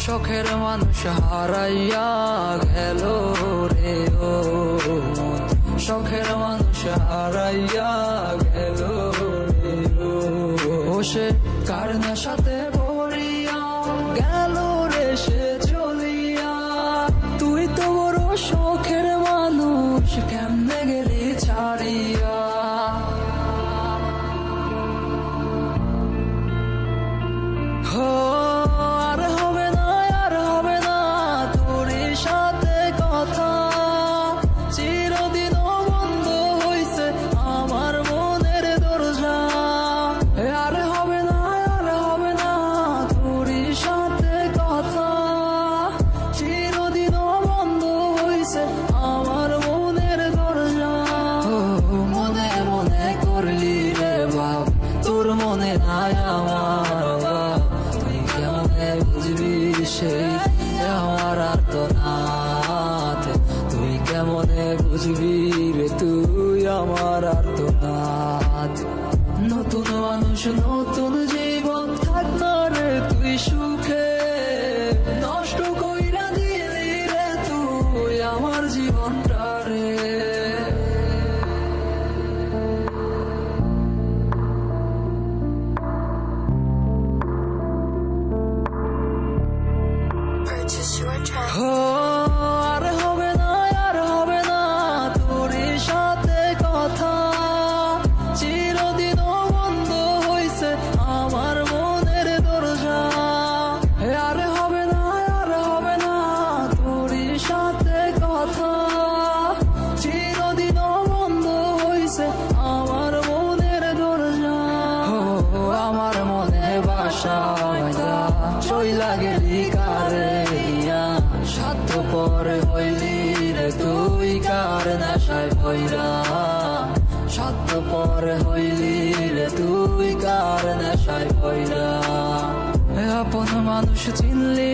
শখের মানুষ হারাইয়া গেল রে ও মন, শখের মানুষ হারাইয়া গেল রে ও সে কার নেশাতে পড়িয়া গেল রে সে চলিয়া। তুই তো বড় শখের মানুষ, কেমনে গেলি ছাড়িয়া। আর হবে না, আর হবে না তোর সাথে কথা, চিরদিন বন্ধ হইছে আমার মনের দরজা। আর হবে না, আর হবে না তোর সাথে কথা, চিরদিন বন্ধ হইছে আমার মনের দরজা। মনে মনে করলি রে বাপ, তোর মনে নাই আমার বাপ, তুই কেমনে বুঝবি সেই আমার আর্তনাদ, তুই কেমনে বুঝবি রে তুই আমার আর্তনাদ। নতুন মানুষ নতুন জীবন, থাক না রে তুই সুখে, নষ্ট কইরা দিলি রে তুই আমার জীবনটা রে। আর হবে না, আর হবে না তোর সাথে কথা, চিরদিন বন্ধ হইছে আমার মনের দরজা। আর হবে না, আর হবে না তোর সাথে কথা, চিরদিন বন্ধ হইছে আমার মনের দরজা। আমার মনে বাসা চইলা গেলি কারে, স্বার্থ পরে হইলি রে তুই কার নেশায় পইরা, স্বার্থ পরে হইলি রে তুই কার নেশায় পইরা। আপন মানুষ চিনলি